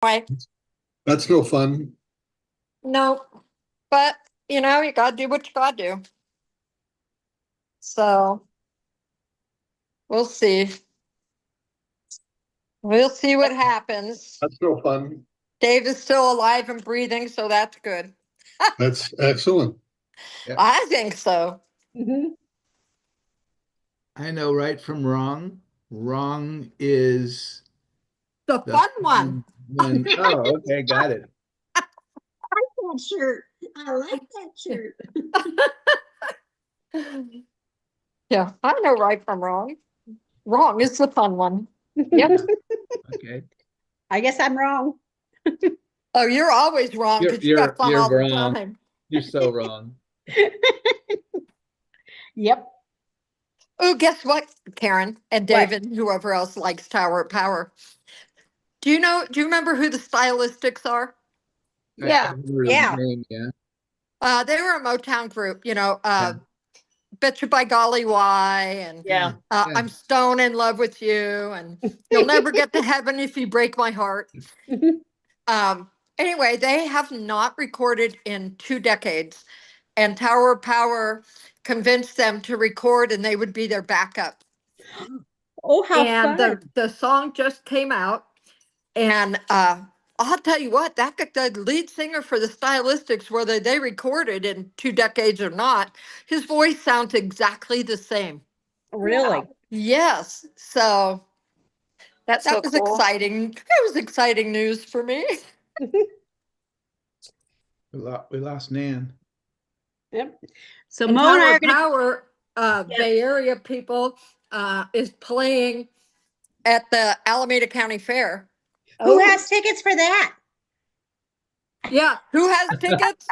Why? That's no fun. No, but you gotta do what you gotta do. So we'll see. We'll see what happens. That's no fun. Dave is still alive and breathing, so that's good. That's excellent. Yep. I think so. Mhm. I know right from wrong. Wrong is The the fun one. one. Oh, okay, got it. That shirt. I like that shirt. Yeah, I know right from wrong. Wrong is the fun one. Yep. Okay. I guess I'm wrong. Oh, you're always wrong You're because you got you're fun you're all the wrong. time. You're so wrong. Yep. Oh, guess what, Karen and What? David, and whoever else likes Tower of Power. Do you remember who the stylistics are? Yeah. I remember the Yeah. name, yeah. They were a Motown group, Yeah. Bet You by Golly Why, and Yeah. Yeah. I'm Stone in Love with You, and You'll Never Get to Heaven If You Break My Heart. Um, anyway, they have not recorded in 2 decades, and Tower of Power convinced them to record, and they would be their backup. Oh, how And fun. the song just came out, and I'll tell you what, the lead singer for the Stylistics, whether they recorded in 2 decades or not, his voice sounds exactly the same. Really? Yes, so That's that so was cool. exciting. That was exciting news for me. We lost Nan. Yep. So And Mo and I Tower are of gonna. Power, Yeah. Bay Area people, is playing at the Alameda County Fair. Who has tickets for that? Yeah, who has tickets?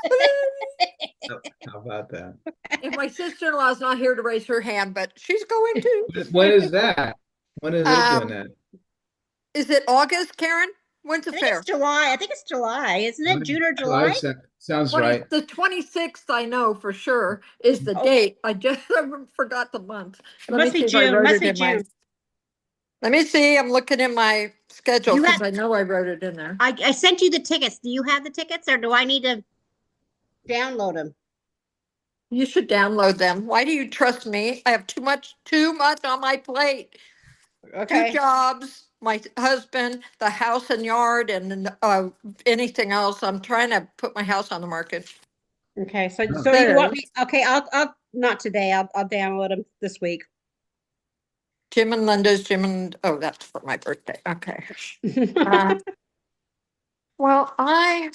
How about that? And my sister-in-law's not here to raise her hand, but she's going to. When is that? When are they doing Um, that? is it August, Karen? When's the I think fair? it's July. I think it's July. Isn't it June or July? Sounds right. The 26th, I know for sure, is the Okay. date. I just forgot the month. It must be see if I June. wrote Must it be in my. June. Let me see. I'm looking in my schedule You because have- I know I wrote it in there. I sent you the tickets. Do you have the tickets or do I need to download them? You should download them. Why do you trust me? I have too much on my plate. Two Okay. jobs, my husband, the house and yard, and anything else. I'm trying to put my house on the market. Okay. So Oh. so you want me? Okay. I'll not today. I'll download them this week. Jim and oh, that's for my birthday. Okay. Uh, well, I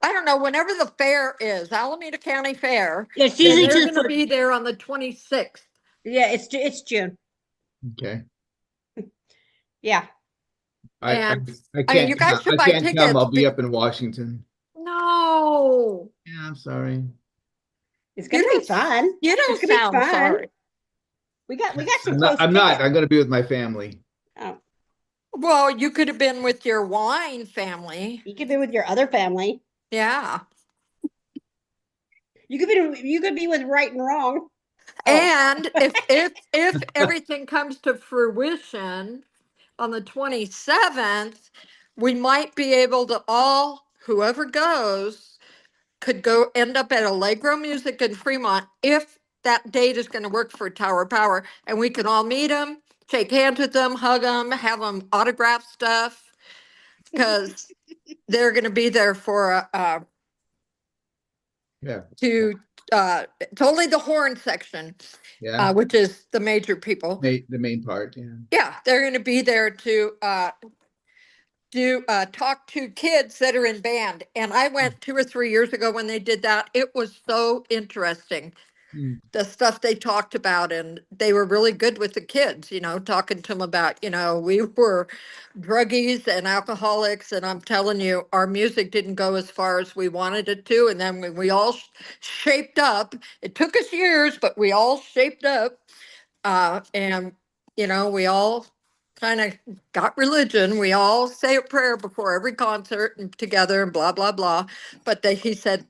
don't know. Whenever the fair is, Alameda County Fair, It's and usually they're to going to be there on the 26th. yeah. It's June. Okay. Yeah. I And I I mean, you can't guys come. should I buy can't come. tickets. I'll be up in Washington. No, Yeah, I'm sorry. It's you gonna be don't. fun. You It's don't gonna be sound fun. sorry. We got some I'm not. close I'm not. tickets. I'm going to be with my family. Oh, Well, you could have been with your wine family. you could be with your other family. Yeah. You could be with right and wrong. Oh. And if everything comes to fruition on the 27th, we might be able to whoever goes could go end up at Allegro Music in Fremont if that date is going to work for Tower Power, and we can all meet them, shake hands with them, hug them, have them autograph stuff because they're going to be there for Yeah. it's only the horn section, Yeah. which is the major people. The main part. Yeah. Yeah, they're going to be there to talk to kids that are in band. And I went 2 or 3 years ago when they did that. It was so interesting, Mm. the stuff they talked about, and they were really good with the kids, talking to them about, we were druggies and alcoholics, and I'm telling you, our music didn't go as far as we wanted it to. And then when we all shaped up, it took us years, but we all shaped up, and we all kind of got religion. We all say a prayer before every concert and together and blah blah blah. But he said,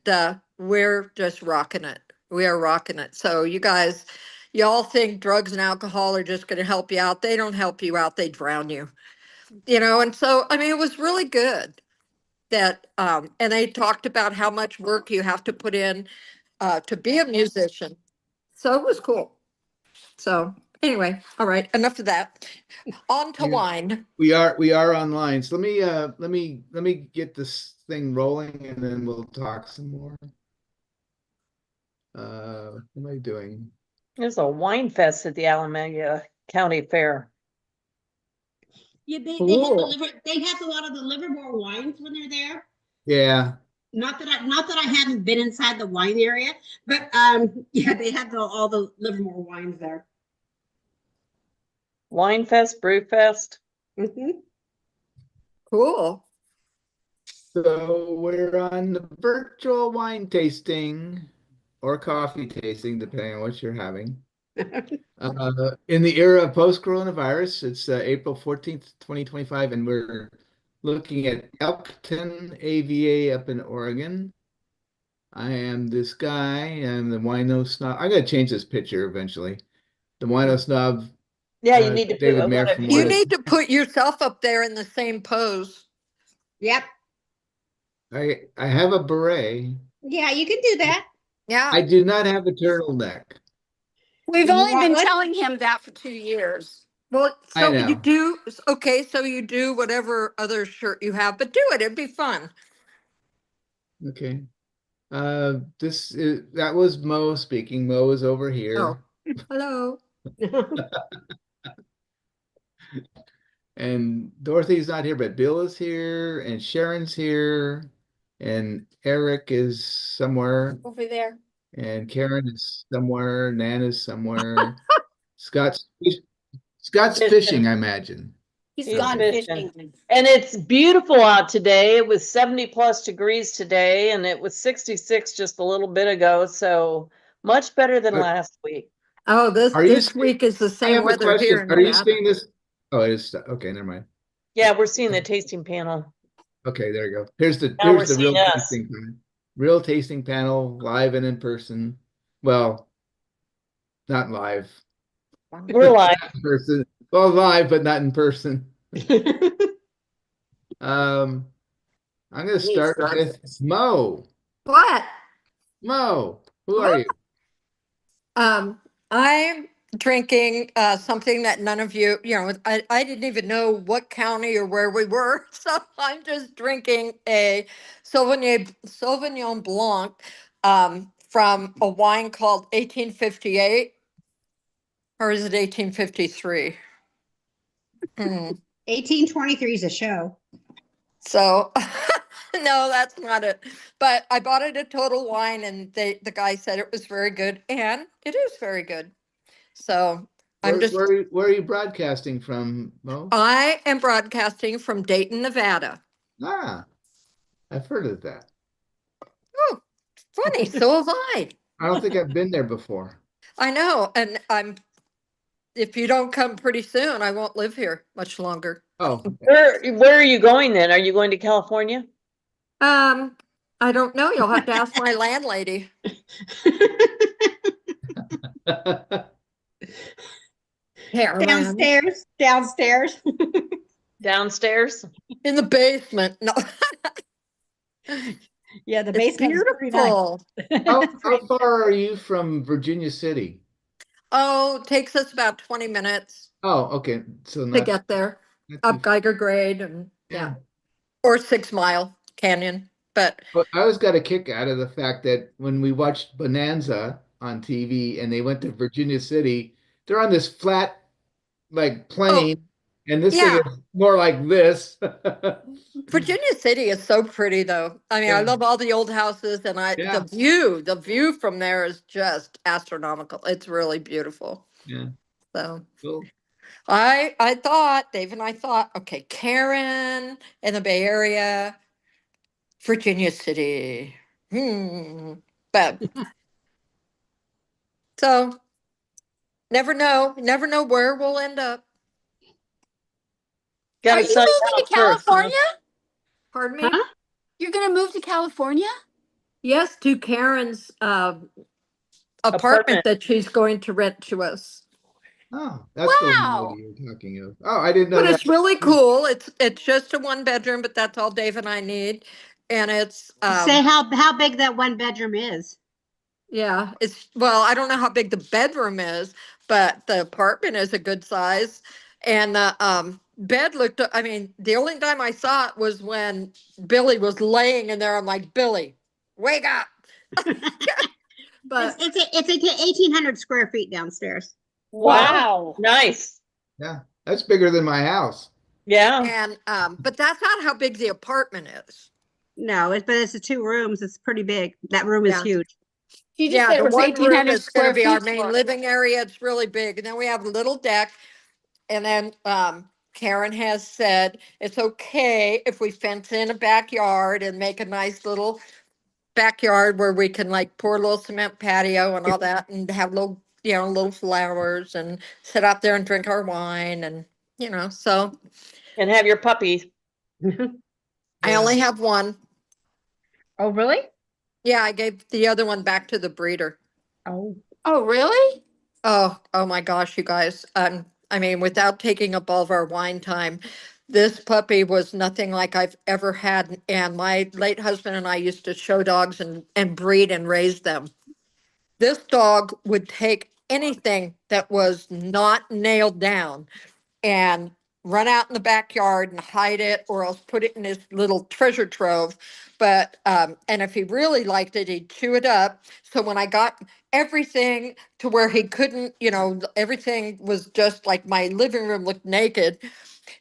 we're just rocking it. We are rocking it. So you guys, y'all think drugs and alcohol are just going to help you out? They don't help you out. They drown you. and so, I mean, it was really good that, and they talked about how much work you have to put in, to be a musician. So it was cool. So anyway, all right, enough of that. On to Yeah. wine. We are online. So let me get this thing rolling and then we'll talk some more. What am I doing? There's a wine fest at the Alameda County Fair. Yeah, Cool. they have a lot of the Livermore wines when they're there. Yeah. Not that I haven't been inside the wine area, but yeah, they have all the Livermore wines there. Wine fest, brew fest. Mhm. Cool. So we're on the virtual wine tasting or coffee tasting, depending on what you're having. In the era of post-coronavirus, it's April 14th, 2025, and we're looking at Elkton AVA up in Oregon. I am this guy, and the wino snob. I gotta change this picture eventually. The wino snob, Yeah, you need to David put Mayer one of from You you. Wine. need to put yourself up there in the same pose. Yep. I have a beret. Yeah, you can do that. Yeah. I do not have a turtleneck. We've You only want been one? telling him that for 2 years. Well, I so you know. do, okay, so you do whatever other shirt you have, but do it. It'd be fun. Okay. That was Mo speaking. Mo is over Oh, here. hello. And Dorothy's not here, but Bill is here, and Sharon's here, and Eric is somewhere, Over there. and Karen is somewhere, Nan is somewhere. Scott's Scott's fishing, I imagine. He's He's gone fishing. fishing. And it's beautiful out today. It was 70+ degrees today, and it was 66 just a little bit ago. So much better than Are- last week. Oh, Are you? this week is the I same have a weather here question. in Are you Nevada. seeing this? Oh, it is. Okay, never mind. Yeah, we're seeing the tasting panel. Okay, there you go. Here's Now real we're seeing us. tasting panel. Real tasting panel, live and in person. Well, not live. We're live. Not in person. Well, live, but not in person. I'm gonna start with Mo. What? Mo, who are you? I'm drinking something that none of you, I didn't even know what county or where we were. So I'm just drinking a Sauvignon Blanc from a wine called 1858. Or is it 1853? 1823 is a show. So, no, that's not it. But I bought it at Total Wine, and the guy said it was very good, and it is very good. So Where are you broadcasting from, Mo? I am broadcasting from Dayton, Nevada. Ah, I've heard of that. Oh, funny. So have I. I don't think I've been there before. I know, and if you don't come pretty soon, I won't live here much longer. Oh, Where are you going then? Are you going to California? I don't know. You'll have to ask my landlady. Carolyn. Downstairs. Downstairs? In the basement. No, Yeah, the it's basement is pretty nice. beautiful. how far are you from Virginia City? Oh, it takes us about 20 minutes Oh, okay. So to not, get there. not Up too- Geiger Grade and yeah. or 6 Mile Canyon. But But I always got a kick out of the fact that when we watched Bonanza on TV and they went to Virginia City, they're on this flat like plane, and this thing yeah, is more like this. Virginia City is so pretty though. I mean, I Yeah. love all the old houses, and Yeah. the view from there is just astronomical. It's really beautiful. Yeah. So Cool. I thought, Dave and I thought, okay, Karen in the Bay Area, Virginia City. But so never know where we'll end up. Gotta Are you sign moving out to first, huh? California? Pardon me? Huh? You're gonna move to California? Yes, to Karen's apartment Apartment. that she's going to rent to us. Oh, that's the Wow. lady you're talking of. Oh, I didn't know But that. it's really cool. It's just a one bedroom, but that's all Dave and I need. And it's Say how big that one bedroom is. yeah, it's well, I don't know how big the bedroom is, but the apartment is a good size. And the bed looked, I mean, the only time I saw it was when Billy was laying in there. I'm like, Billy, wake up. But It's 1,800 square feet downstairs. Wow. Nice. Yeah, that's bigger than my house. Yeah. and but that's not how big the apartment is. No, but it's the 2 rooms. It's pretty big. That room is Yeah. huge. You just Yeah, said the it was one room 1,800 is going to square be our feet. main living area. It's really big. And then we have a little deck. And then Karen has said it's okay if we fence in a backyard and make a nice little backyard where we can like pour a little cement patio and all that and have little, little flowers and sit out there and drink our wine and, so And have your puppy. I only have one. Oh, really? Yeah, I gave the other one back to the breeder. Oh. Oh, really? Oh my gosh, you guys. I mean, without taking up all of our wine time, this puppy was nothing like I've ever had. And my late husband and I used to show dogs and breed and raise them. This dog would take anything that was not nailed down and run out in the backyard and hide it or else put it in his little treasure trove. But and if he really liked it, he'd chew it up. So when I got everything to where he couldn't, everything was just like my living room looked naked,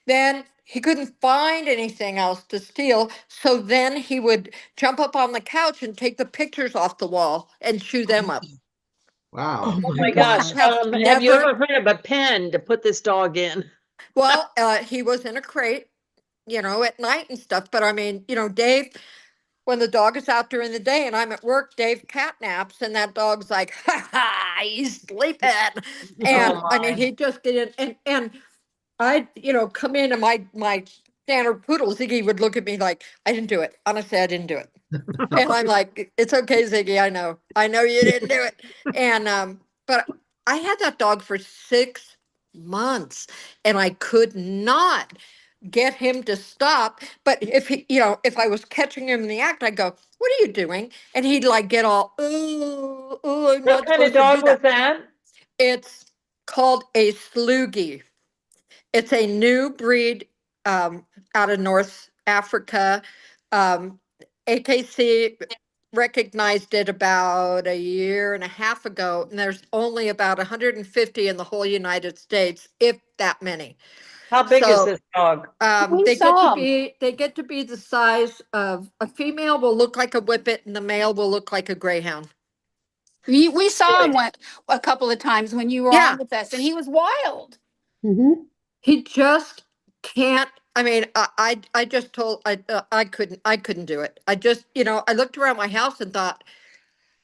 then he couldn't find anything else to steal. So then he would jump up on the couch and take the pictures off the wall and chew them up. Wow. Oh my gosh. Have Have you never- ever heard of a pen to put this dog in? Well, he was in a crate, at night and stuff. But I mean, Dave, when the dog is out during the day and I'm at work, Dave cat naps and that dog's like, ha ha, he's sleeping. And Oh I mean, my. he just didn't. And I, come in and my standard poodle, Ziggy, would look at me like, I didn't do it. Honestly, I didn't do it. And I'm like, it's okay, Ziggy. I know you didn't do it. And, but I had that dog for 6 months and I could not get him to stop. But if he, if I was catching him in the act, I'd go, what are you doing? And he'd like get all, ooh, I'm What not kind of supposed to do dog was that. that? It's called a Slugie. It's a new breed out of North Africa. Um, AKC recognized it about a year and a half ago, and there's only about 150 in the whole United States, if that many. How big is So this dog? We they get saw to 'em. be the size of a female will look like a whippet, and the male will look like a greyhound. We saw him Really? a couple of times when you were Yeah. on with us, and he was wild. Mm-hmm. He just can't. I mean, I just told I couldn't do it. I just I looked around my house and thought,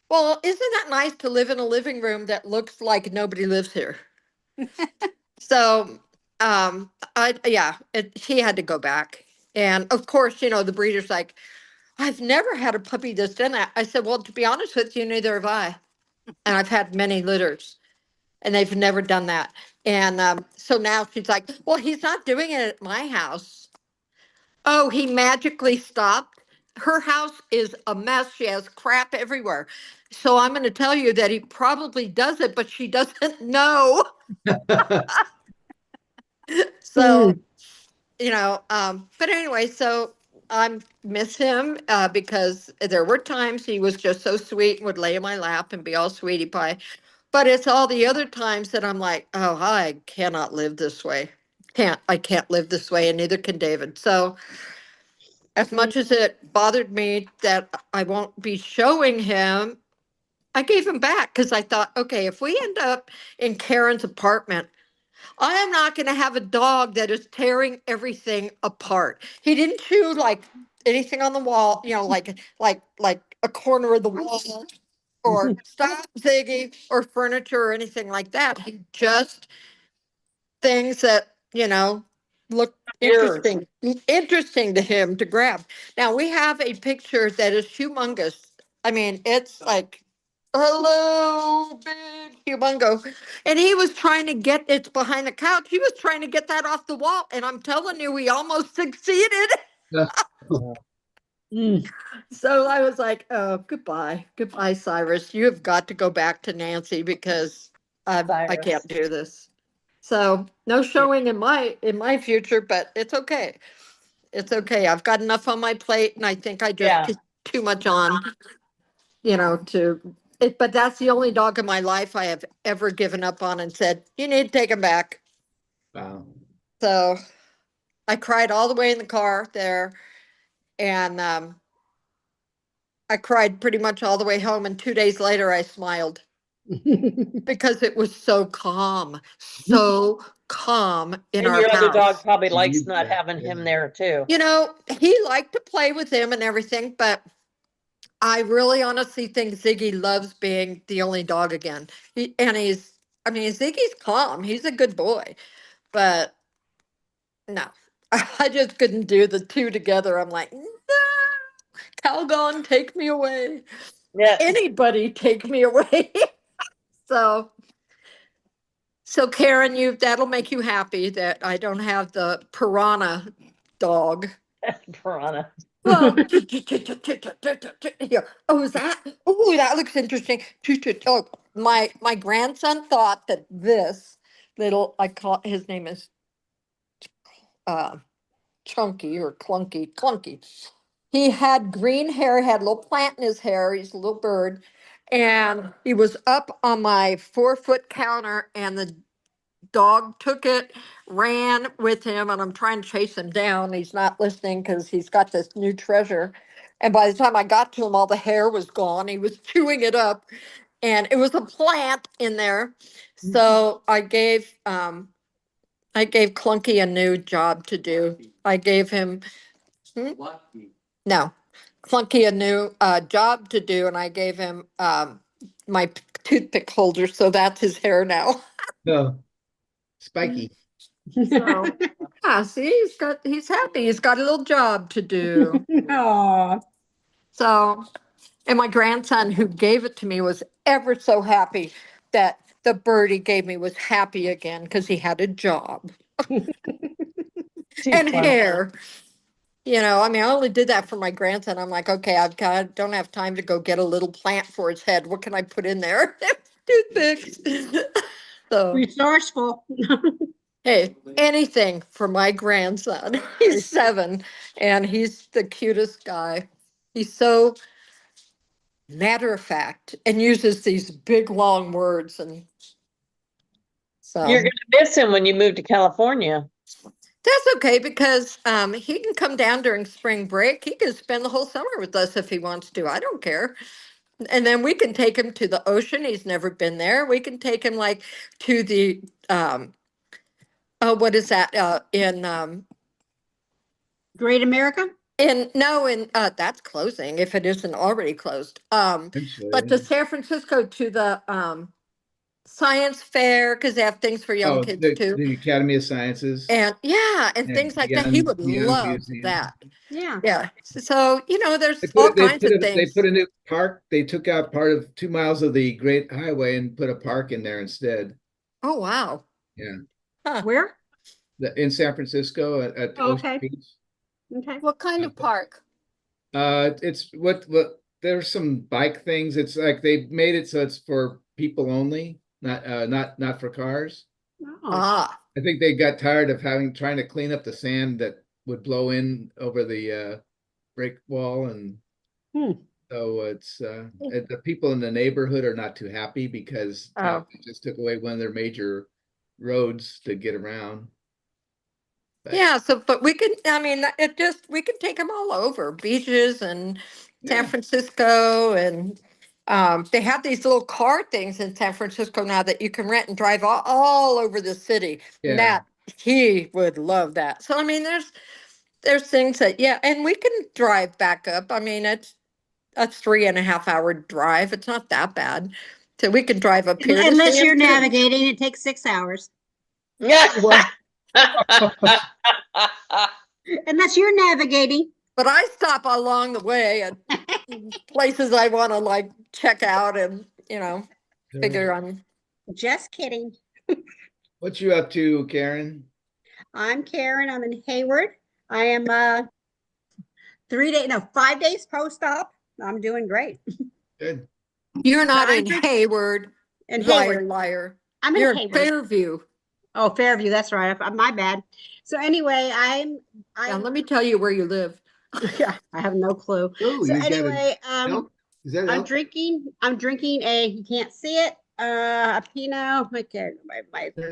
well, isn't that nice to live in a living room that looks like nobody lives here? So I yeah, he had to go back, and of course the breeder's like, I've never had a puppy that's done that. I said, well, to be honest with you, neither have I, and I've had many litters. And they've never done that. And so now she's like, well, he's not doing it at my house. Oh, he magically stopped. Her house is a mess. She has crap everywhere. So I'm going to tell you that he probably does it, but she doesn't know. So, but anyway, so I miss him because there were times he was just so sweet and would lay in my lap and be all sweetie pie. But it's all the other times that I'm like, oh, I cannot live this way. I can't live this way, and neither can David. So as much as it bothered me that I won't be showing him, I gave him back because I thought, okay, if we end up in Karen's apartment, I am not going to have a dog that is tearing everything apart. He didn't chew like anything on the wall, like a corner of the wall or stop Ziggy or furniture or anything like that. He just things that, look Yours. interesting to him to grab. Now we have a picture that is humongous. I mean, it's like hello, big humongo. And he was trying to get, it's behind the couch. He was trying to get that off the wall. And I'm telling you, he almost succeeded. Mm. So I was like, oh, goodbye. Goodbye, Cyrus. You have got to go back to Nancy because I Cyrus. can't do this. So no showing in my future, but it's okay. It's okay. I've got enough on my plate and I think I just Yeah. put too much on, to it, but that's the only dog in my life I have ever given up on and said, you need to take him back. Wow. So I cried all the way in the car there and I cried pretty much all the way home. And 2 days later, I smiled because it was so calm in And our your other dog house. probably likes Believe not that, having yeah. him there too. He liked to play with him and everything, but I really honestly think Ziggy loves being the only dog again. Ziggy's calm. He's a good boy, but no, I just couldn't do the two together. I'm like, no, Calgon, take me away. Yeah. Anybody take me away. So, so Karen, that'll make you happy that I don't have the piranha dog. Piranha. Well, yeah. That looks interesting. Oh, my grandson thought that this little, I call his name is uh Chunky or Clunky. He had green hair, had a little plant in his hair. He's a little bird. And he was up on my 4-foot counter, and the dog took it, ran with him, and I'm trying to chase him down. He's not listening because he's got this new treasure. And by the time I got to him, all the hair was gone. He was chewing it up, and it was a plant in there. So I gave Clunky a new job to do. I gave him no, Clunky a new job to do, and I gave him my toothpick holder, so that's his hair now. No, spiky. So yeah, see, he's happy. He's got a little job to do. Aw. So, and my grandson who gave it to me was ever so happy that the bird he gave me was happy again because he had a job Too and funny. hair. I only did that for my grandson. I'm like, okay, don't have time to go get a little plant for his head. What can I put in there? Toothpicks. So, Resourceful. hey, anything for my grandson. He's 7 and he's the cutest guy. He's so matter of fact and uses these big long words. And so You're gonna miss him when you move to California. that's okay because he can come down during spring break. He can spend the whole summer with us if he wants to. I don't care. And then we can take him to the ocean. He's never been there. We can take him like to the oh, what is that? Great America? That's closing if it isn't already closed. Eventually, But to yeah. San Francisco to the science fair because they have things for young Oh, kids too. the Academy of Sciences And yeah, and and things like that. He would Young love Museum. that. Yeah. Yeah. So, there's all kinds of They things. put a new park. They took out part of 2 miles of the Great Highway and put a park in there instead. Oh, wow. Yeah, Where? in San Francisco at Oh, Ocean okay. Beach. Okay. What kind of park? It's what there's some bike things. It's like they made it so it's for people only, not for cars. Oh. Ah, I think they got tired of trying to clean up the sand that would blow in over the brick wall, and Hmm. so the people in the neighborhood are not too happy because oh. they just took away one of their major roads to get around. But Yeah. So, but we can take them all over beaches and San yeah, Francisco. And they have these little car things in San Francisco now that you can rent and drive all over the city. And yeah, he would love that. So, there's things that, yeah, and we can drive back up. It's a 3.5 hour drive. It's not that bad. So we can drive up here to Unless see him you're too. navigating, it takes 6 hours. Yeah. Well, Unless you're navigating. but I stop along the way at places I want to like check out and you know, Sure. figure I'm, Just kidding. What you up to, Karen? I'm Karen. I'm in Hayward. I am 5 days post-op. I'm doing great. Good. you're not I in drink- Hayward, In liar, Hayward. liar. I'm in You're in Hayward. Fairview. Oh, Fairview. That's right. My bad. So anyway, Now, let me tell you where you live. yeah, I have no clue. Oh, So you got anyway, elk? Is that I'm elk? drinking a, you can't see it, a Pinot, my Turn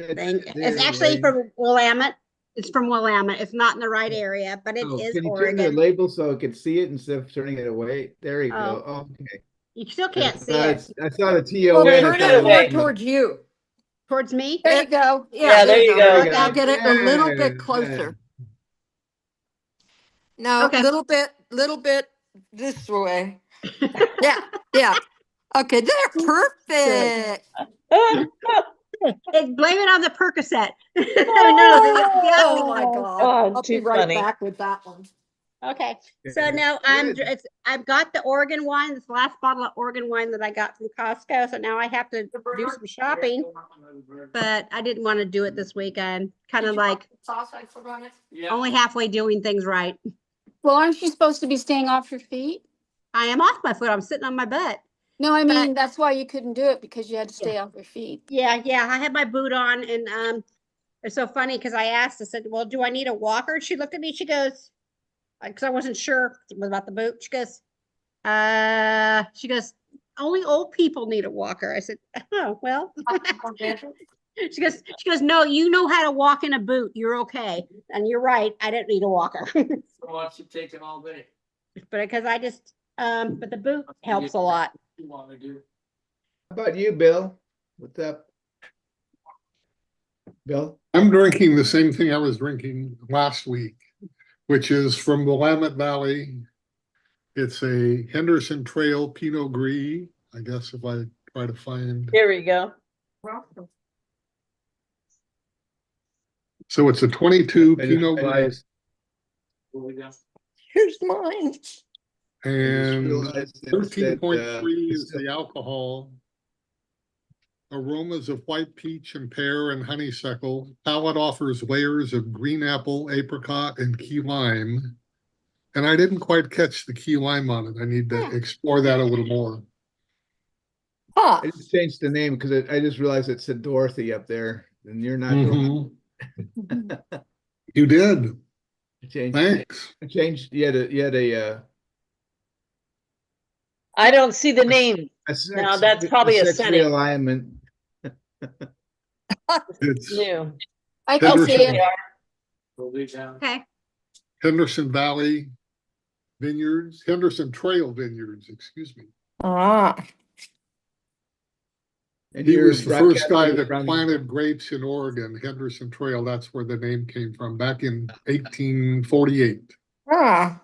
it thing. there, It's actually Ray. from Willamette. It's from Willamette. It's not in the right area, but it Oh, is can you turn the Oregon. label so I could see it instead of turning it away? There you go. Oh. Okay. You still can't see I it saw the Well, TON. Turn turn it it more away. towards you. towards me. There you go. Yeah, there you There go. you Now go. get it a little bit Yeah, closer. No, Okay. little bit this way. Yeah, yeah. Okay, they're perfect. Blame it on the Percocet. No, the Oh my alcohol. God. Oh, I'll be too right funny. back with that one. Okay, so Yeah, now good. I've got the Oregon wine, this last bottle of Oregon wine that I got from Costco. So now I have to do some shopping, but I didn't want to do it this week. I'm kind of like Sauce I put on it? only halfway doing things right. Well, aren't you supposed to be staying off your feet? I am off my foot. I'm sitting on my butt. No, I But- mean, that's why you couldn't do it because you had to stay off your feet. Yeah, I had my boot on, and it's so funny because I asked, I said, well, do I need a walker? She looked at me, she goes, because I wasn't sure about the boot. She goes, only old people need a walker. I said, oh, well. She goes, no, you know how to walk in a boot. You're okay. And you're right. I didn't need a walker. So why don't you take it all day? But because I just, but the boot helps a lot. You want to do? How about you, Bill? What's up? Bill? I'm drinking the same thing I was drinking last week, which is from the Willamette Valley. It's a Henderson Trail Pinot Gris. I guess if I try to find, Here we go. so it's a 22 I just Pinot Gris, realized- Here's mine. I just and realized that, 13.3 is it's the alcohol. Aromas of white peach and pear and honeysuckle. Palate offers layers of green apple, apricot, and key lime. And I didn't quite catch the key lime on it. I need to explore that a little more. Huh. I just changed the name because I just realized it said Dorothy up there, and you're not Dorothy. Mhm. You did. I changed. Thanks. I changed. You had a I don't see the name. sex, Now, that's probably a sex setting. realignment. It's New. I can Henderson. see it. Go lay down. Okay. Henderson Valley Vineyards, Henderson Trail Vineyards, excuse me. Ah. And He you're was the first guy broadcasting that from- planted grapes in Oregon, Henderson Trail. That's where the name came from, back in 1848. Ah.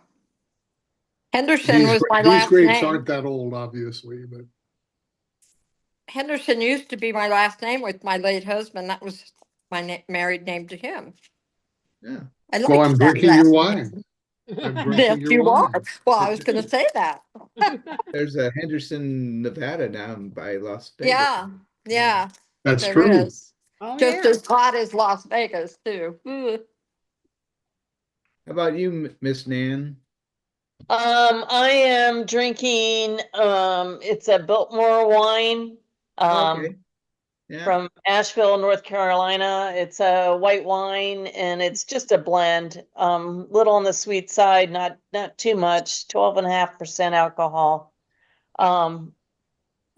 Henderson was my These last grapes name. aren't that old, obviously, but Henderson used to be my last name with my late husband. That was my married name to him. Yeah. I well, like I'm that drinking your last wine. I'm name. drinking Yes, your you wine. are. Well, I was going to say that. There's a Henderson, Nevada down by Las Vegas. Yeah, That's there true. is. Oh, Just yeah. as hot as Las Vegas, too. Ugh. How about you, Miss Nan? I am drinking, it's a Biltmore wine, Okay. Yeah. from Asheville, North Carolina. It's a white wine and it's just a blend. Little on the sweet side, not too much, 12.5% alcohol.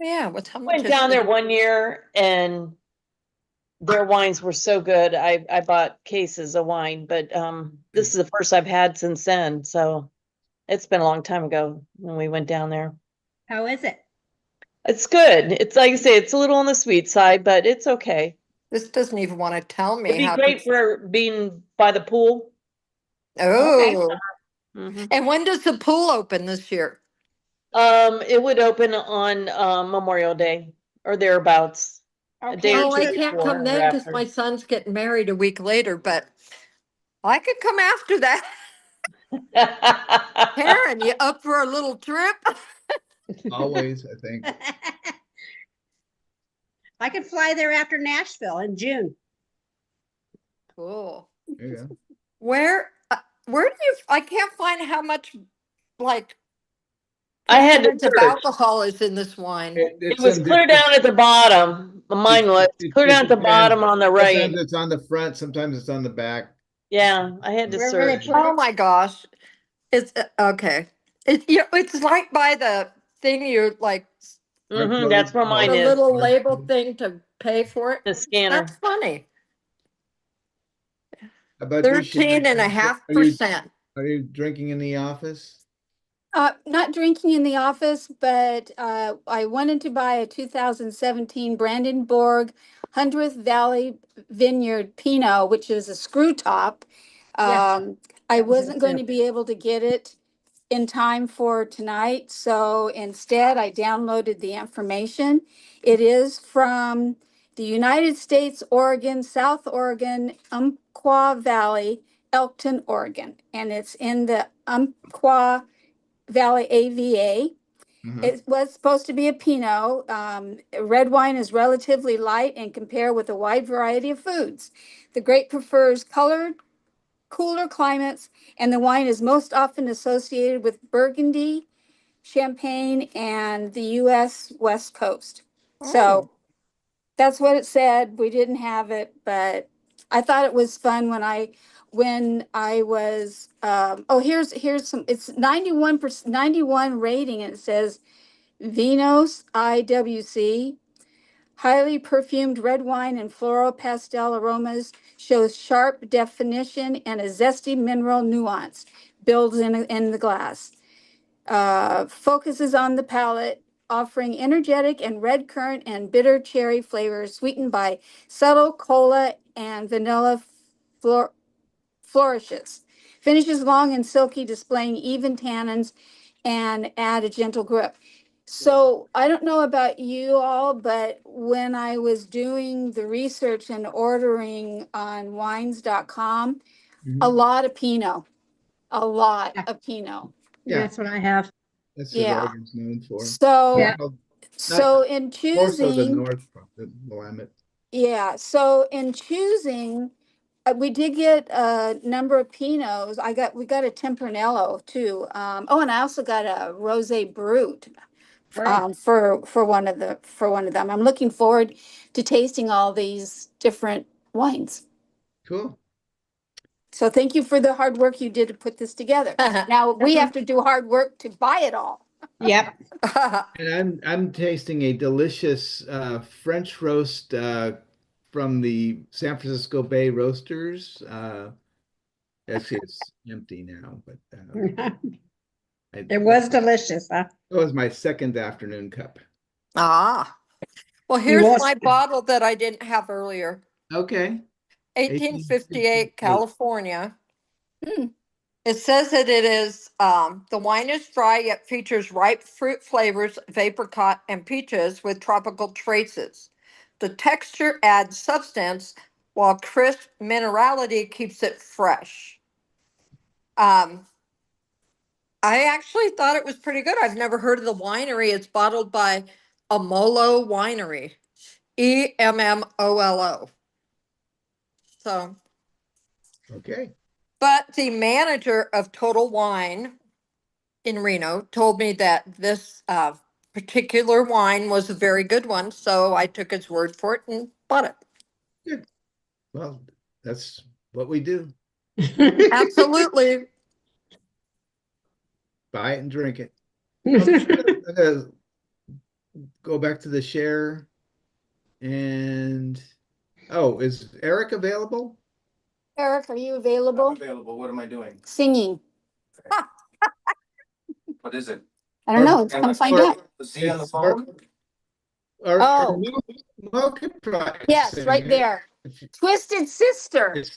Yeah, what's how much Went is down there it? one year and their wines were so good. I bought cases of wine, but this is the first I've had since then. So it's been a long time ago when we went down there. How is it? It's good. It's like I say, it's a little on the sweet side, but it's okay. This doesn't even want to tell me It'd be how great for being by the pool. Oh, Mhm. and when does the pool open this year? It would open on Memorial Day or thereabouts. A day or Oh, I two can't before come or then because after. my son's getting married a week later, but I could come after that. Karen, you up for a little trip? Always, I think. I could fly there after Nashville in June. Cool. There you go. Where do you, I can't find how much, like, I had to percentage of search. alcohol is in this wine. It It's was in clear different- down at the bottom. Mine was it clear down just at the depends. bottom on the right. Sometimes it's on the front, sometimes it's on the back. Yeah, I had to Wherever they search. put Oh it. my gosh. It's okay. It's right by the thing you like, That's where mine the is, little label thing to pay for it. the scanner. That's funny. How about you, Sharon? 13.5%. Are you drinking in the office? Not drinking in the office, but I wanted to buy a 2017 Brandenburg 100th Valley Vineyard Pinot, which is a screw top. Yeah. I That was it wasn't going too. to be able to get it in time for tonight, so instead I downloaded the information. It is from the United States, Oregon, South Oregon, Umpqua Valley, Elkton, Oregon, and it's in the Umpqua Valley AVA. Mhm. It was supposed to be a Pinot. Red wine is relatively light and compare with a wide variety of foods. The grape prefers colored, cooler climates, and the wine is most often associated with Burgundy, Champagne, and the U.S. West Coast. So that's what it said. We didn't have it, but I thought it was fun when I was here's some, it's 91%, 91 rating, and it says Vinos IWC, highly perfumed red wine and floral pastel aromas, shows sharp definition and a zesty mineral nuance builds in the glass. Focuses on the palate, offering energetic and red currant and bitter cherry flavors sweetened by subtle cola and vanilla flourishes. Finishes long and silky, displaying even tannins and add a gentle grip. So I don't know about you all, but when I was doing the research and ordering on wines.com, a lot of Pinot, a lot Yeah. of Pinot. Yeah. That's what I have. That's Yeah. what Oregon's known for. So, Yeah. Well, so in more so the choosing, north, the Willamette. yeah, so in choosing, we did get a number of Pinots. We got a Tempranillo too. And I also got a Rosé Brut Right. for one of them. I'm looking forward to tasting all these different wines. Cool. So thank you for the hard work you did to put this together. Now we have to do hard work to buy it all. Yep. And I'm tasting a delicious French roast from the San Francisco Bay Roasters. Actually, it's empty now, but It was delicious, huh? It was my second afternoon cup. Well, You here's lost my it. bottle that I didn't have earlier. Okay. 1858 California. Hmm. It says that it is, the wine is dry yet features ripe fruit flavors of apricot and peaches with tropical traces. The texture adds substance while crisp minerality keeps it fresh. I actually thought it was pretty good. I've never heard of the winery. It's bottled by Amolo Winery, EMMOLO. So, Okay. but the manager of Total Wine in Reno told me that this particular wine was a very good one. So I took his word for it and bought it. Good. Well, that's what we do. Absolutely. Buy it and drink it. I'm gonna go back to the share. And is Eric available? Eric, are you available? Available. What am I doing? Singing. What is it? I don't know. Let's come find out. Is he on the It's phone? Our Oh. new marketplace Yes, right singer. there. Twisted Sister. It's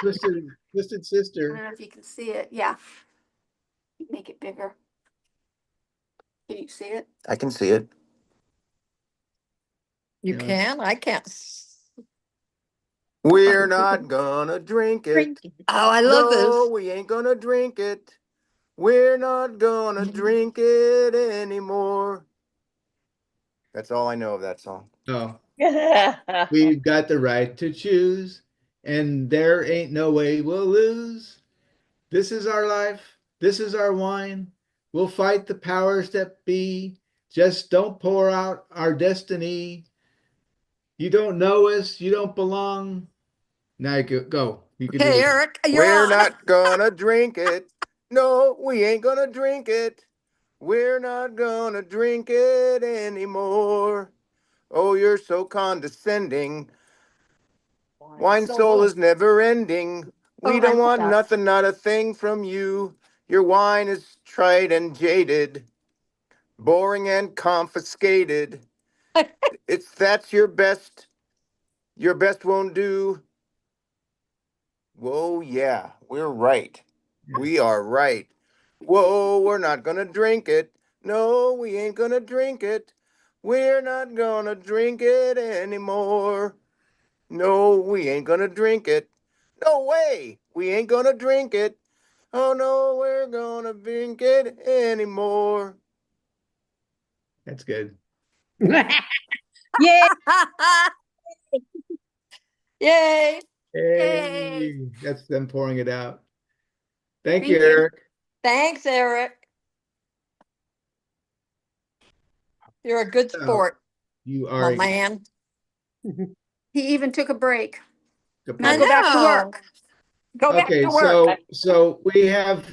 Twisted I don't Sister. know if you can see it. Yeah. Make it bigger. Can you see it? I can see it. You Yeah. can? I can't. We're not gonna drink it. Oh, I love No, this. we ain't gonna drink it. We're not gonna drink it anymore. That's all I know of that song. Oh, We've got the right to choose, and there ain't no way we'll lose. This is our life. This is our wine. We'll fight the powers that be. Just don't pour out our destiny. You don't know us. You don't belong. Now you go. You can do Okay, this. Eric, you're We're on. not gonna drink it. No, we ain't gonna drink it. We're not gonna drink it anymore. Oh, you're so condescending. Wine soul is never ending. We Oh, I don't know want that. nothing, not a thing from you. Your wine is trite and jaded, boring and confiscated. It's that's your best won't do. Whoa, yeah, we're right. We are right. Whoa, we're not gonna drink it. No, we ain't gonna drink it. We're not gonna drink it anymore. No, we ain't gonna drink it. No way, we ain't gonna drink it. Oh no, we're gonna drink it anymore. That's good. Yay. Yay. Yay. Hey, that's them pouring it out. Thank you, Thank you. Eric. Thanks, Eric. You're a good So sport, you my are man. He even took a break. a Now I go pro. back to know. work. Go back Okay, to work. so we have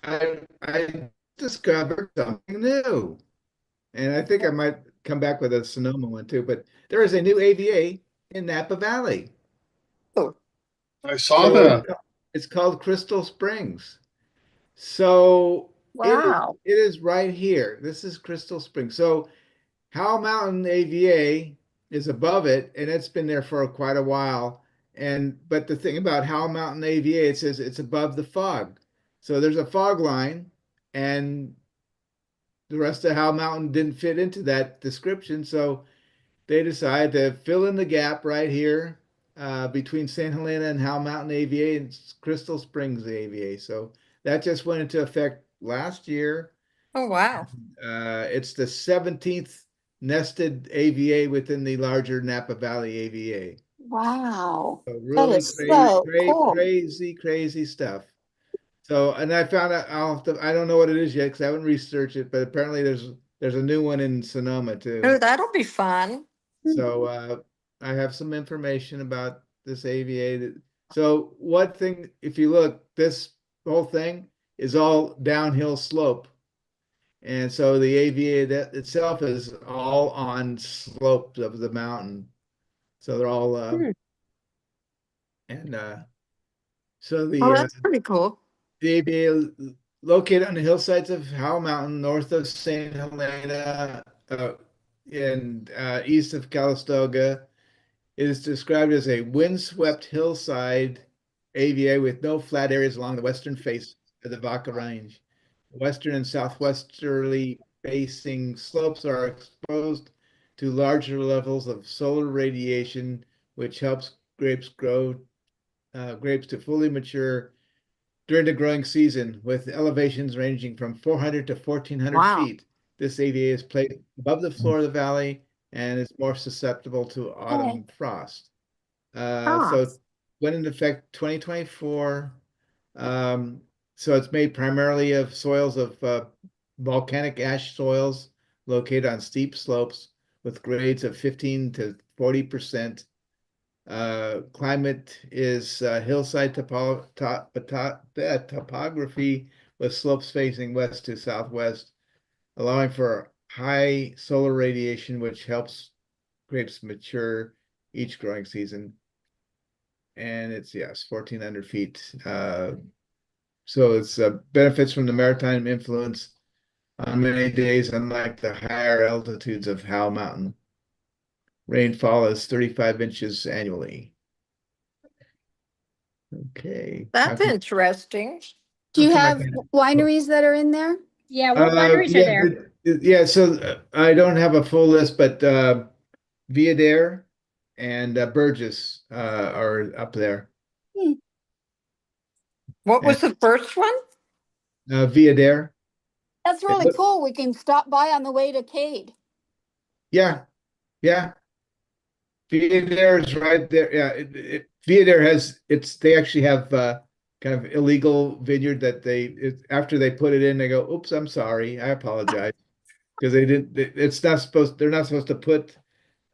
I discovered something new. And I think I might come back with a Sonoma one too, but there is a new AVA in Napa Valley. Oh, I saw So that. it's called Crystal Springs. So wow. it is right here. This is Crystal Springs. So Howell Mountain AVA is above it, and it's been there for quite a while. And but the thing about Howell Mountain AVA, it says it's above the fog. So there's a fog line, and the rest of Howell Mountain didn't fit into that description. So they decided to fill in the gap right here between St. Helena and Howell Mountain AVA and Crystal Springs AVA. So that just went into effect last year. Oh, wow. It's the 17th nested AVA within the larger Napa Valley AVA. Wow. So That really is so cool. crazy stuff. So, and I found out I don't know what it is yet because I haven't researched it, but apparently there's a new one in Sonoma too. Oh, that'll be fun. So I have some information about this AVA. So one thing, if you look, this whole thing is all downhill slope. And so the AVA that itself is all on slopes of the mountain. So they're all and so Oh, that's pretty cool. the AVA located on the hillsides of Howell Mountain, north of St. Helena, and east of Calistoga. It is described as a windswept hillside AVA with no flat areas along the western face of the Vaca Range. Western and southwesterly facing slopes are exposed to larger levels of solar radiation, which helps grapes to fully mature during the growing season, with elevations ranging from 400 to 1,400 Wow. feet. This AVA is placed above the floor of the valley and is more susceptible to autumn frost. Ah, So went into effect 2024. So it's made primarily of soils of volcanic ash soils located on steep slopes with grades of 15 to 40%. Climate is hillside topography with slopes facing west to southwest, allowing for high solar radiation, which helps grapes mature each growing season. And it's, yes, 1,400 feet. So it's benefits from the maritime influence on many days, unlike the higher altitudes of Howell Mountain. Rainfall is 35 inches annually. Okay. that's interesting. Do you How come I have can't- wineries that are in there? Yeah, what wineries are there? Yeah, so I don't have a full list, but Viader and Burgess are up there. What And was the first one? Viader. That's really cool. We can stop by on the way to Cade. Yeah, yeah. Viader is right there. Yeah, Viader they actually have kind of illegal vineyard that after they put it in, they go, "Oops, I'm sorry, I apologize," because they didn't. It's not supposed. They're not supposed to put.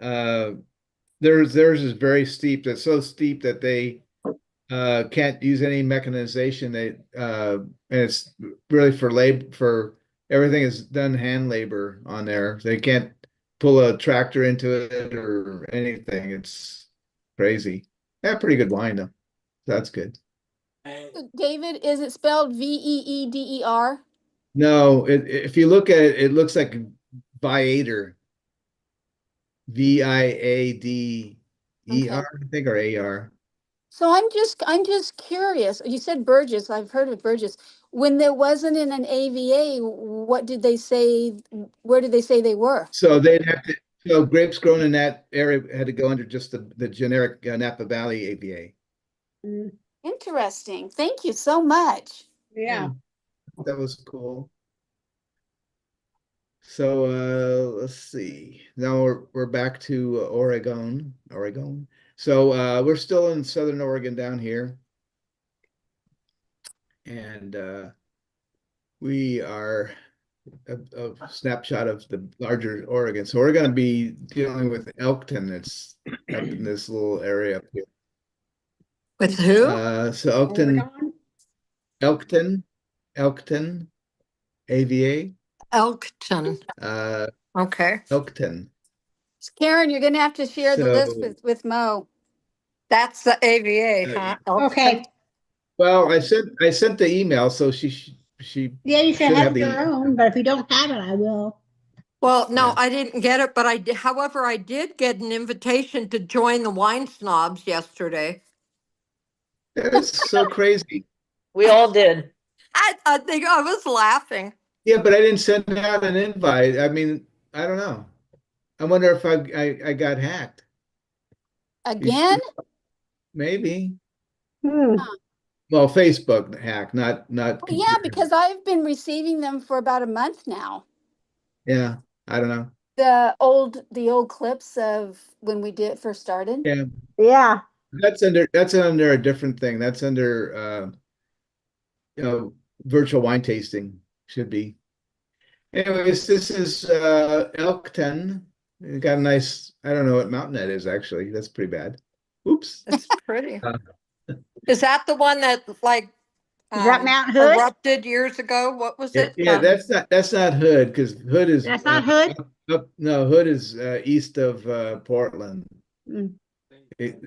Uh, theirs is very steep. It's so steep that they can't use any mechanization. And it's really for everything is done hand labor on there. They can't pull a tractor into it or anything. It's crazy. Yeah, pretty good wine though. That's good. Hey, David, is it spelled Veeder? No, if you look at it, it looks like Viator. Okay. Viader, I think, or AR. So I'm just curious. You said Burgess. I've heard of Burgess. When there wasn't in an AVA, what did they say? Where did they say they were? So they'd have to, so grapes grown in that area had to go under just the generic Napa Valley AVA. Mm, Interesting. Thank you so much. yeah. That was cool. So let's see. Now we're back to Oregon. Oregon. So we're still in Southern Oregon down here. And we are a snapshot of the larger Oregon. So we're going to be dealing with Elkton. It's up in this little area up here. With who? So Oregon? Elkton, AVA. Elkton. Uh, Okay. Elkton. Karen, you're gonna have to share the list So with Mo. That's the AVA, huh? Elkton. Okay. well, I sent the email, so she Yeah, you should should have have your the own, but if you don't have it, I will. Well, no, Yeah. I didn't get it, but however, I did get an invitation to join the Wine Snobs yesterday. That is so crazy. We all did. I think I was laughing. Yeah, but I didn't send out an invite. I mean, I don't know. I wonder if I got hacked. Again? Maybe. Hmm. Well, Facebook hack, not Well, yeah, computer. because I've been receiving them for about a month now. Yeah, I don't know. The old clips of when we did first started. Yeah, Yeah. that's under a different thing. That's under you know, virtual wine tasting should be. Anyways, this is Elkton. It got a nice, I don't know what mountain that is actually. That's pretty bad. Oops. It's pretty. Uh, Is that the one that like Is that Mount Hood? erupted years ago? What was it? Yeah, that's not Hood because Hood is That's not Hood? no, Hood is east of Portland. Mm. It,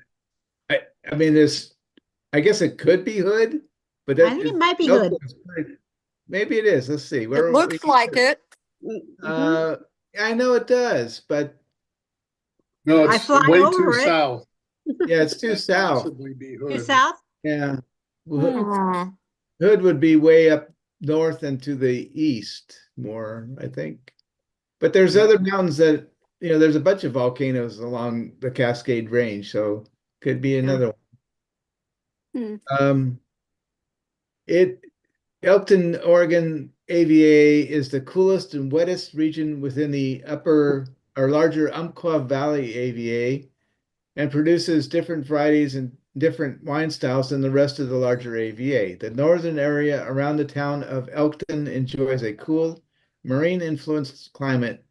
I mean, I guess it could be Hood, but I think it might be Hood. Maybe it is. Let's see. It looks like it. Mhm. I know it does, but No, I it's fly way over too it. south. yeah, it's too Can't south. possibly be Due Hood. south? Yeah. Mm. Hood would be way up north and to the east more, I think. But there's other mountains that, there's a bunch of volcanoes along the Cascade Range, so could be another Hmm. one. Elkton, Oregon AVA is the coolest and wettest region within the upper or larger Umpqua Valley AVA and produces different varieties and different wine styles than the rest of the larger AVA. The northern area around the town of Elkton enjoys a cool, marine-influenced climate.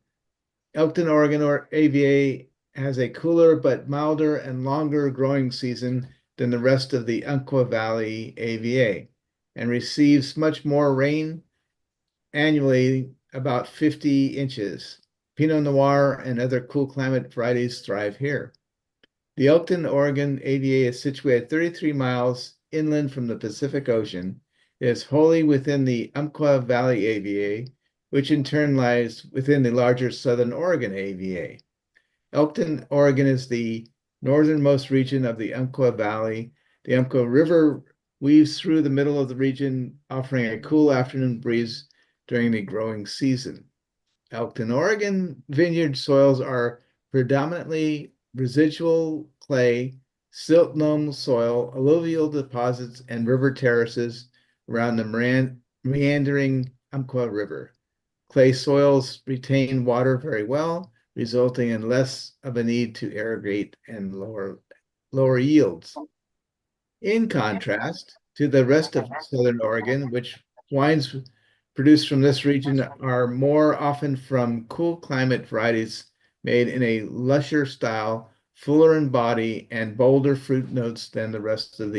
Elkton, Oregon AVA has a cooler but milder and longer growing season than the rest of the Umpqua Valley AVA and receives much more rain annually, about 50 inches. Pinot Noir and other cool climate varieties thrive here. The Elkton, Oregon AVA is situated 33 miles inland from the Pacific Ocean. It is wholly within the Umpqua Valley AVA, which in turn lies within the larger Southern Oregon AVA. Elkton, Oregon is the northernmost region of the Umpqua Valley. The Umpqua River weaves through the middle of the region, offering a cool afternoon breeze during the growing season. Elkton, Oregon vineyard soils are predominantly residual clay, silt loam soil, alluvial deposits, and river terraces around the meandering Umpqua River. Clay soils retain water very well, resulting in less of a need to irrigate and lower yields. In contrast to the rest of Southern Oregon, which wines produced from this region are more often from cool climate varieties made in a lusher style, fuller in body and bolder fruit notes than the rest of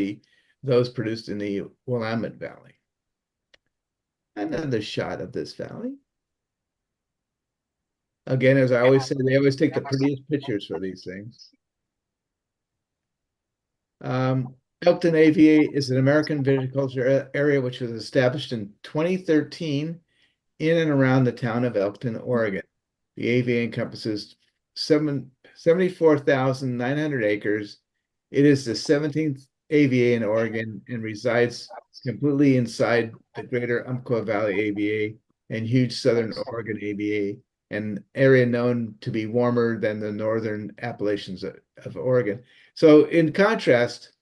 those produced in the Willamette Valley. Another shot of this valley. Again, as I always say, they always take the prettiest pictures for these things. Elkton AVA is an American viticulture area which was established in 2013 in and around the town of Elkton, Oregon. The AVA encompasses 74,900 acres. It is the 17th AVA in Oregon and resides completely inside the greater Umpqua Valley AVA and huge Southern Oregon AVA, an area known to be warmer than the northern Appalachians of Oregon. So in contrast,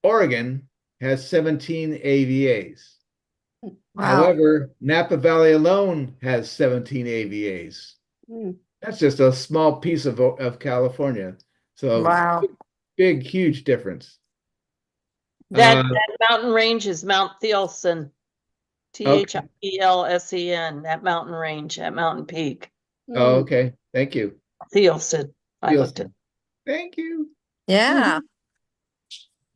Oregon has 17 AVAs. Wow. However, Napa Valley alone has 17 AVAs. Mm. That's just a small piece of California. So Wow. big, huge difference. That mountain range is Mount Thielsen. Thielsen, that mountain range, that mountain peak. Oh, okay. Thank you. Thielsen. I looked at. Thank you. Yeah.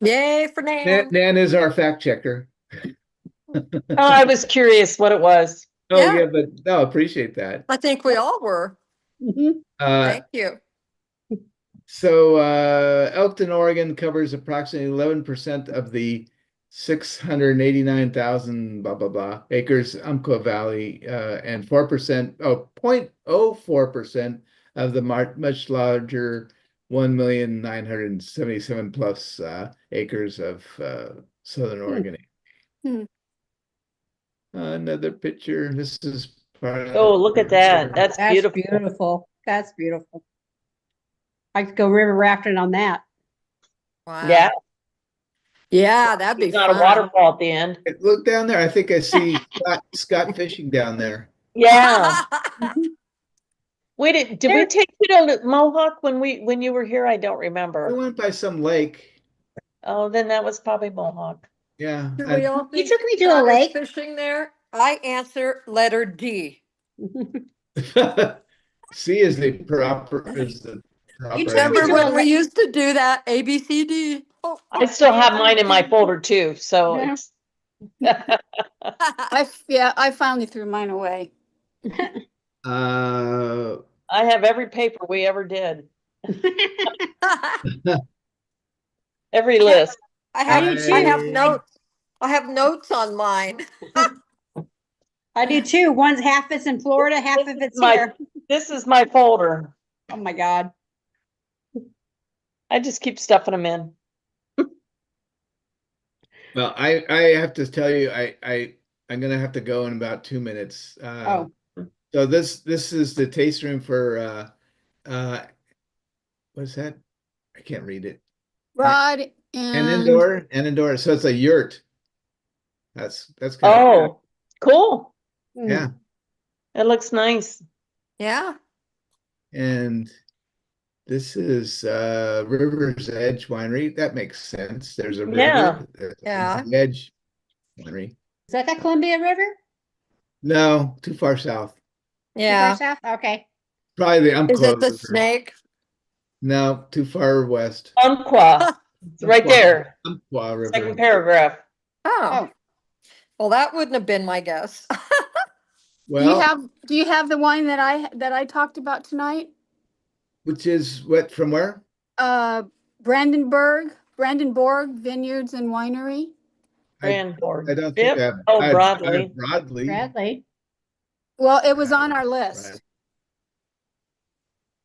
Yay for Nan. Nan is our fact checker. Oh, I was curious what it was. Oh, Yeah. yeah, but no, appreciate that. I think we all were. Mhm. Thank you. So Elkton, Oregon covers approximately 11% of the 689,000 blah blah blah acres Umpqua Valley and 0.04% of the much larger 1,977 plus acres of Southern Oregon. Hmm. Another picture. This is part of Oh, look at that. That's That's beautiful. beautiful. That's beautiful. I could go river rafting on that. Wow. Yeah, Yeah, that'd be it's not a fun. waterfall at the end. Look down there. I think I see Scott fishing down there. Yeah. Mhm. Wait, did we There- take you to Mohawk when you were here? I don't We remember. went by some lake. Oh, then that was probably Mohawk. Yeah. Do we all You think took me to a Scott is lake. fishing there? I answer letter D. C is the proper Remember to when a we used to do that? A, B, C, D. Oh, I still have mine in my folder too, so Yeah. it's I finally threw mine away. uh I have every paper we ever did, every list. I do too. have notes. I have notes on mine. I do too. One's half is in Florida, half of it's here. This is my folder. Oh my God. I just keep stuffing them in. well, I have to tell you, I'm gonna have to go in about 2 minutes. Oh. So this is the taste room for what's that? I can't read it. Rod And and indoor. So it's a yurt. That's kind of Oh, cool. yeah. It looks nice. Yeah. And this is River's Edge Winery. That makes sense. There's a river. Yeah. There's Yeah. the Edge Winery. Is that the Columbia River? No, too far south. Too Yeah. far south? Okay. Probably the Is Umpqua it the River. snake? No, too far west. Umpqua. It's right Umpqua. there. Umpqua River. Second paragraph. Oh. Well, that wouldn't have been my guess. Well, do you have the wine that I talked about tonight? which is what from where? Brandenburg Vineyards and Winery. Brandboard. I don't think Yep. I have. Oh, I have Broadly. Broadly. Bradley. Well, it was on our list.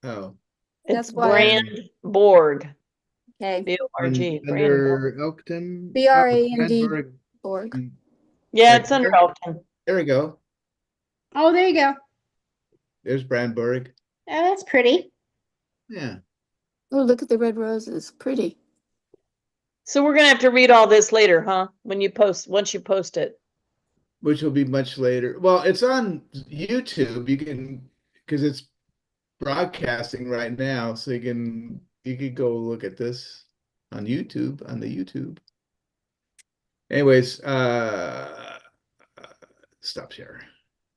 Right. Oh. It's That's why- Brandborg. Okay. B-O-R-G. Brandborg. Under Elkton. B-R-A-N-D. Brandburg. Borg. Yeah, Right it's under there. Elkton. There we go. Oh, there you go. There's Brandburg. Oh, that's pretty. Yeah. Oh, look at the red roses. Pretty. So we're gonna have to read all this later, huh? Once you post it. Which will be much later. Well, it's on YouTube. You can, because it's broadcasting right now, so you could go look at this on YouTube, on the YouTube. Anyways, stop share.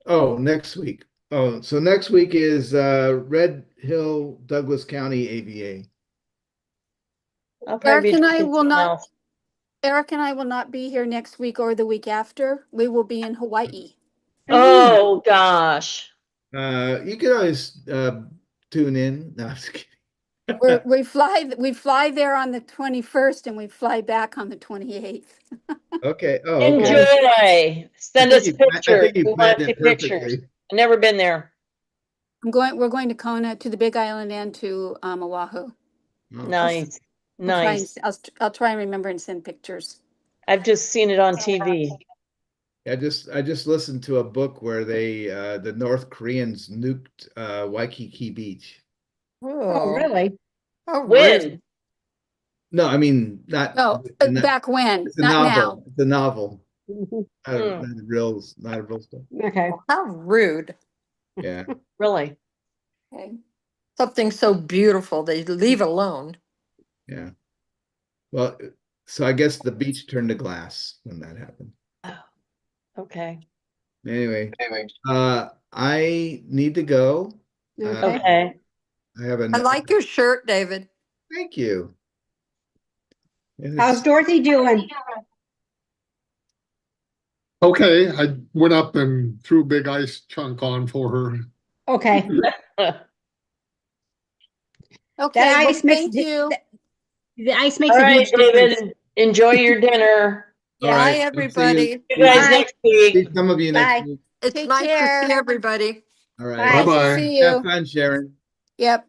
Oh, next week. Oh, so next week is Red Hill, Douglas County AVA. I'll probably Eric be and I drinking will something not, else. Eric and I will not be here next week or the week after. We will be in Hawaii. Oh, gosh. You can always tune in. No, I'm just kidding. We fly there on the 21st and we fly back on the 28th. Okay. Oh, okay. Enjoy. Send us I pictures. think you We want planned to see it pictures. perfectly. I've never been there. We're going to Kona, to the Big Island, and to Oahu. Oh. Nice. I'll try and, Nice. I'll try and remember and send pictures. I've just seen it on TV. I just listened to a book where the North Koreans nuked Waikiki Beach. Oh, really? Oh, rude. When? No, I mean not. No, not- back when, it's a not now. novel. It's a novel. Mhm. Not a real stuff. Okay. How rude. Yeah. Really? Okay. Something so beautiful, they leave alone. Yeah. Well, so I guess the beach turned to glass when that happened. Okay. Anyway, I need to go. Okay. Okay. I have I like your shirt, David. Thank you. And How's it's- Dorothy doing? Okay, I went up and threw a big ice chunk on for her. Okay. Okay, That well, ice makes thank you. the ice makes All a right, huge difference. David. Enjoy your dinner. All Bye, right. I'll see you- everybody. See you guys Bye. next See week. some of you next Bye. week. It's Take nice to care. see everybody. All right. Bye. Bye-bye. See Have you. fun, Sharon. Yep.